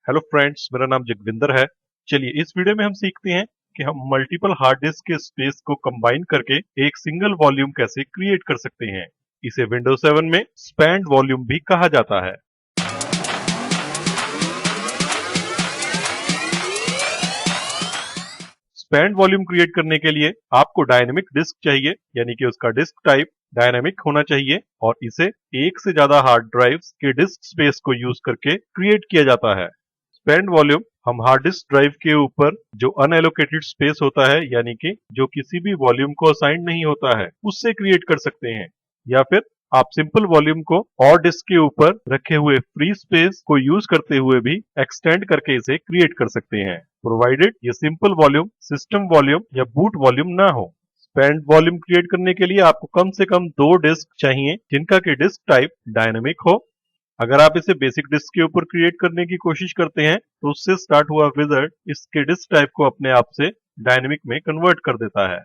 Hello friends, मेरा नाम जगविंदर है। चलिए इस वीडियो में हम सीखते हैं कि हम मल्टीपल हार्ड डिस्क के स्पेस को कंबाइन करके एक सिंगल वॉल्यूम कैसे क्रिएट कर सकते हैं। इसे विंडोज 7 में स्पैन्ड वॉल्यूम भी कहा जाता है। स्पैन्ड वॉल्यूम क्रिएट करने के लिए आपको डायनेमिक डिस्क चाहिए, यानी कि उसका डिस्क टाइप डायनेमिक होना चाहिए और इसे एक से ज्यादा हार्ड ड्राइव्स के डिस्क स्पेस को यूज करके क्रिएट किया जाता है। स्पैन्ड वॉल्यूम हम हार्ड डिस्क ड्राइव के ऊपर जो अनएलोकेटेड स्पेस होता है, यानी कि जो किसी भी वॉल्यूम को असाइन नहीं होता है, उससे क्रिएट कर सकते हैं, या फिर आप सिंपल वॉल्यूम को और डिस्क के ऊपर रखे हुए फ्री स्पेस को यूज करते हुए भी एक्सटेंड करके इसे क्रिएट कर सकते हैं, प्रोवाइडेड ये सिंपल वॉल्यूम सिस्टम वॉल्यूम या बूट वॉल्यूम ना हो। स्पैन्ड वॉल्यूम क्रिएट करने के लिए आपको कम से कम 2 डिस्क चाहिए जिनका कि डिस्क टाइप डायनेमिक हो। अगर आप इसे बेसिक डिस्क के ऊपर क्रिएट करने की कोशिश करते हैं तो उससे स्टार्ट हुआ विजार्ड इसके डिस्क टाइप को अपने आप से डायनेमिक में कन्वर्ट कर देता है।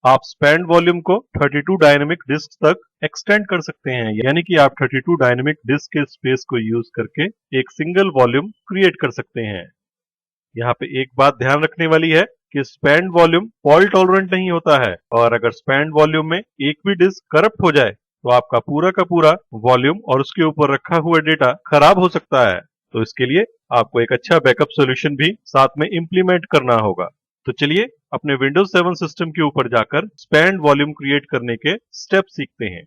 आप स्पैन्ड वॉल्यूम को 32 डायनेमिक डिस्क तक एक्सटेंड कर सकते हैं, यानी कि आप 32 डायनेमिक डिस्क के स्पेस को यूज करके एक सिंगल वॉल्यूम क्रिएट कर सकते हैं। यहाँ पे एक बात ध्यान रखने वाली है कि स्पैन्ड वॉल्यूम फॉल्ट टॉलरेंट नहीं होता है, और अगर स्पैन्ड वॉल्यूम में एक भी डिस्क करप्ट हो जाए तो आपका पूरा का पूरा वॉल्यूम और उसके ऊपर रखा हुआ डेटा खराब हो सकता है। तो इसके लिए आपको एक अच्छा बैकअप सॉल्यूशन भी साथ में इंप्लीमेंट करना होगा। तो चलिए अपने विंडोज 7 सिस्टम के ऊपर जाकर स्पैन्ड वॉल्यूम क्रिएट करने के स्टेप सीखते हैं।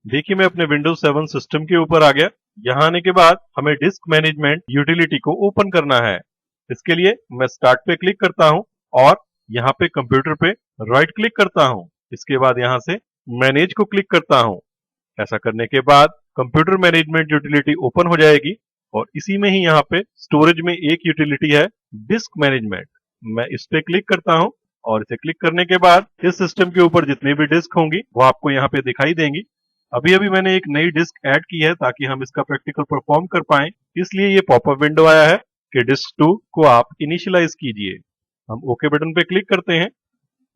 देखिए मैं अपने विंडोज 7 सिस्टम के ऊपर आ गया। यहाँ आने के बाद हमें डिस्क मैनेजमेंट यूटिलिटी को ओपन करना है। इसके लिए मैं स्टार्ट पे क्लिक करता हूँ और यहाँ पे कंप्यूटर पे राइट क्लिक करता हूँ। इसके बाद यहाँ से मैनेज को क्लिक करता हूँ। ऐसा करने के बाद कंप्यूटर मैनेजमेंट यूटिलिटी ओपन हो जाएगी और इसी में ही यहाँ पे स्टोरेज में एक यूटिलिटी है डिस्क मैनेजमेंट। मैं इस पे क्लिक करता हूँ और इसे क्लिक करने के बाद इस सिस्टम के ऊपर जितनी भी डिस्क होंगी वो आपको यहाँ पे दिखाई देंगी। अभी अभी मैंने एक नई डिस्क ऐड की है ताकि हम इसका प्रैक्टिकल परफॉर्म कर पाएं, इसलिए ये पॉपअप विंडो आया है कि डिस्क 2 को आप इनिशियलाइज कीजिए। हम ओके बटन पे क्लिक करते हैं।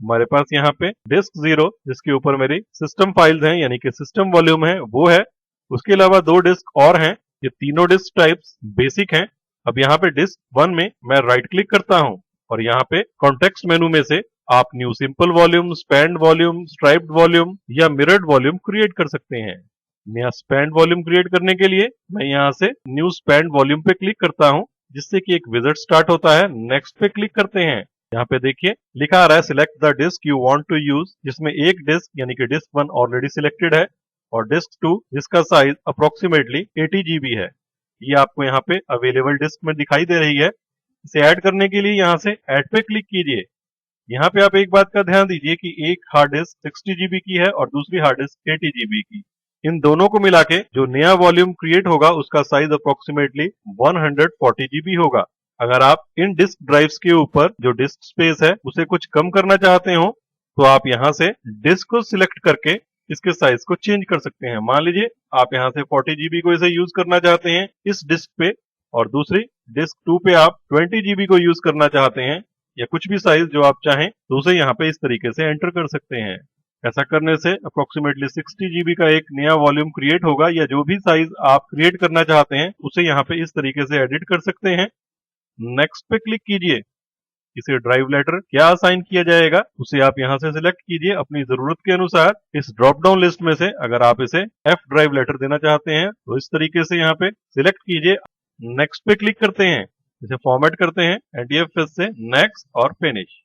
हमारे पास यहाँ पे डिस्क 0 जिसके ऊपर मेरी सिस्टम फाइल्स हैं, यानी कि सिस्टम वॉल्यूम है, वो है। उसके अलावा 2 डिस्क और हैं। ये तीनों डिस्क टाइप्स बेसिक हैं। अब यहाँ पे डिस्क 1 में मैं राइट क्लिक करता हूँ और यहाँ पे कॉन्टेक्स्ट मेनू में से आप new simple volume, spend volume, striped volume या मिरर्ड वॉल्यूम क्रिएट कर सकते हैं। नया स्पैन्ड वॉल्यूम क्रिएट करने के लिए मैं यहाँ से न्यू स्पैन्ड वॉल्यूम पे क्लिक करता हूँ, जिससे कि एक विजार्ड स्टार्ट होता है। नेक्स्ट पे क्लिक करते हैं। यहाँ पे देखिए लिखा आ रहा है select the disk you want to use, जिसमें एक डिस्क यानी कि डिस्क 1 ऑलरेडी सिलेक्टेड है और डिस्क 2 जिसका साइज अप्रोक्सीमेटली 80 GB है, ये आपको यहाँ पे अवेलेबल डिस्क में दिखाई दे रही है। इसे ऐड करने के लिए यहाँ से ऐड पे क्लिक कीजिए। यहाँ पे आप एक बात का ध्यान दीजिए कि एक हार्ड डिस्क 60 GB की है और दूसरी हार्ड डिस्क 80 GB की। इन दोनों को मिला के जो नया वॉल्यूम क्रिएट होगा उसका साइज अप्रोक्सीमेटली 140 GB होगा। अगर आप इन डिस्क ड्राइव्स के ऊपर जो डिस्क स्पेस है उसे कुछ कम करना चाहते हो तो आप यहाँ से डिस्क को सिलेक्ट करके इसके साइज को चेंज कर सकते हैं। मान लीजिए आप यहाँ से 40 GB को इसे यूज करना चाहते हैं इस डिस्क पे, और दूसरी डिस्क 2 पे आप 20 GB को यूज करना चाहते हैं, या कुछ भी साइज जो आप चाहें तो उसे यहाँ पे इस तरीके से एंटर कर सकते हैं। ऐसा करने से अप्रोक्सीमेटली 60 GB का एक नया वॉल्यूम क्रिएट होगा, या जो भी साइज आप क्रिएट करना चाहते हैं उसे यहाँ पे इस तरीके से एडिट कर सकते हैं। नेक्स्ट पे क्लिक कीजिए। इसे ड्राइव लेटर क्या असाइन किया जाएगा उसे आप यहाँ से सिलेक्ट कीजिए अपनी जरूरत के अनुसार। इस ड्रॉप डाउन लिस्ट में से अगर आप इसे एफ ड्राइव लेटर देना चाहते हैं तो इस तरीके से यहाँ पे सिलेक्ट कीजिए। नेक्स्ट पे क्लिक करते हैं, इसे फॉर्मेट करते हैं एनटीएफएस से नेक्स्ट और फिनिश।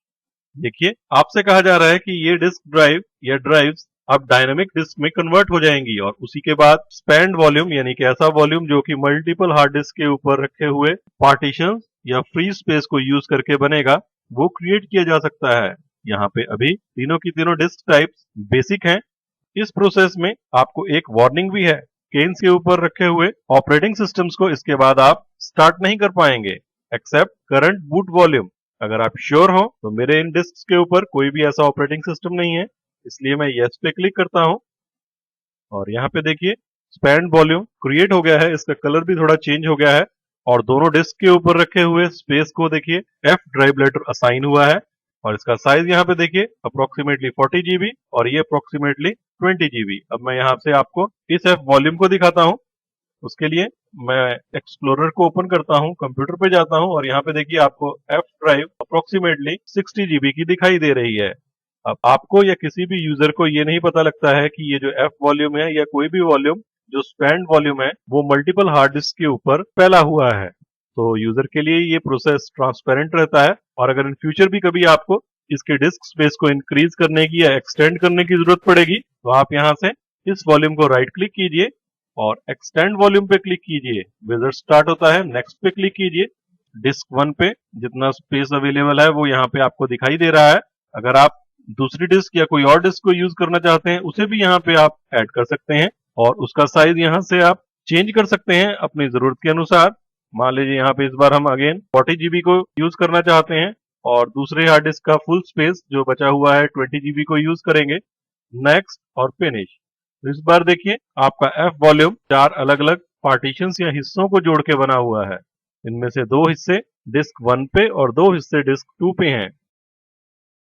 देखिए आपसे कहा जा रहा है कि ये डिस्क ड्राइव या ड्राइव्स अब डायनेमिक डिस्क में कन्वर्ट हो जाएंगी और उसी के बाद स्पैन्ड वॉल्यूम यानी कि ऐसा वॉल्यूम जो कि मल्टीपल हार्ड डिस्क के ऊपर रखे हुए पार्टीशन या फ्री स्पेस को यूज करके बनेगा, वो क्रिएट किया जा सकता है। यहाँ पे अभी तीनों की तीनों डिस्क टाइप्स बेसिक हैं। इस प्रोसेस में आपको एक वार्निंग भी है कि इनके ऊपर रखे हुए ऑपरेटिंग सिस्टम्स को इसके बाद आप स्टार्ट नहीं कर पाएंगे एक्सेप्ट करंट बूट वॉल्यूम। अगर आप श्योर हो तो मेरे इन डिस्क के ऊपर कोई भी ऐसा ऑपरेटिंग सिस्टम नहीं है, इसलिए मैं यस पे क्लिक करता हूं और यहाँ पे देखिए स्पैन्ड वॉल्यूम क्रिएट हो गया है। इसका कलर भी थोड़ा चेंज हो गया है और दोनों डिस्क के ऊपर रखे हुए स्पेस को देखिए एफ ड्राइव लेटर असाइन हुआ है और इसका साइज यहाँ पे देखिए अप्रोक्सीमेटली 40 GB और ये अप्रोक्सीमेटली 20 GB। अब मैं यहाँ से आपको इस एफ वॉल्यूम को दिखाता हूँ। उसके लिए मैं एक्सप्लोरर को ओपन करता हूँ, कंप्यूटर पे जाता हूँ और यहाँ पे देखिए आपको एफ ड्राइव अप्रोक्सीमेटली 60 GB की दिखाई दे रही है। अब आपको या किसी भी यूजर को ये नहीं पता लगता है कि ये जो एफ वॉल्यूम है या कोई भी वॉल्यूम जो स्पैंड वॉल्यूम है वो मल्टीपल हार्ड डिस्क के ऊपर फैला हुआ है। तो यूजर के लिए ये प्रोसेस ट्रांसपेरेंट रहता है और अगर इन फ्यूचर भी कभी आपको इसके डिस्क स्पेस को इंक्रीज करने की या एक्सटेंड करने की जरूरत पड़ेगी तो आप यहाँ से इस वॉल्यूम को राइट क्लिक कीजिए और एक्सटेंड वॉल्यूम पे क्लिक कीजिए। विजर्ड स्टार्ट होता है, नेक्स्ट पे क्लिक कीजिए। डिस्क 1 पे जितना स्पेस अवेलेबल है वो यहाँ पे आपको दिखाई दे रहा है। अगर आप दूसरी डिस्क या कोई और डिस्क को यूज करना चाहते हैं उसे भी यहाँ पे आप ऐड कर सकते हैं और उसका साइज यहाँ से आप चेंज कर सकते हैं अपनी जरूरत के अनुसार। मान लीजिए यहाँ पे इस बार हम अगेन 40 GB को यूज करना चाहते हैं और दूसरे हार्ड डिस्क का फुल स्पेस जो बचा हुआ है 20 GB को यूज करेंगे। नेक्स्ट और फिनिश। इस बार देखिए आपका एफ वॉल्यूम 4 अलग अलग पार्टीशंस या हिस्सों को जोड़ के बना हुआ है। इनमें से 2 हिस्से डिस्क 1 पे और 2 हिस्से डिस्क 2 पे हैं।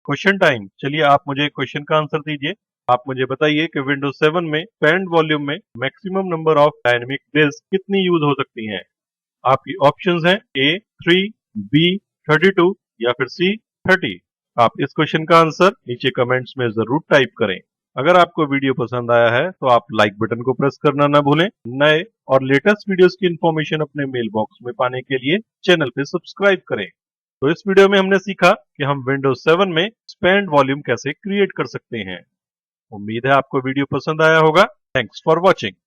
Question time. चलिए आप मुझे क्वेश्चन का आंसर दीजिए। आप मुझे बताइए कि विंडोज 7 में स्पैंड वॉल्यूम में maximum number of dynamic disk कितनी यूज हो सकती हैं। आपकी ऑप्शंस हैं ए 3, बी 32 या फिर सी 30। आप इस क्वेश्चन का आंसर नीचे कमेंट्स में जरूर टाइप करें। अगर आपको वीडियो पसंद आया है तो आप लाइक बटन को प्रेस करना ना भूलें। नए और लेटेस्ट वीडियोस की इन्फॉर्मेशन अपने मेल बॉक्स में पाने के लिए चैनल पे सब्सक्राइब करें। तो इस वीडियो में हमने सीखा कि हम विंडोज 7 में स्पैंड वॉल्यूम कैसे क्रिएट कर सकते हैं। उम्मीद है आपको वीडियो पसंद आया होगा। Thanks for watching.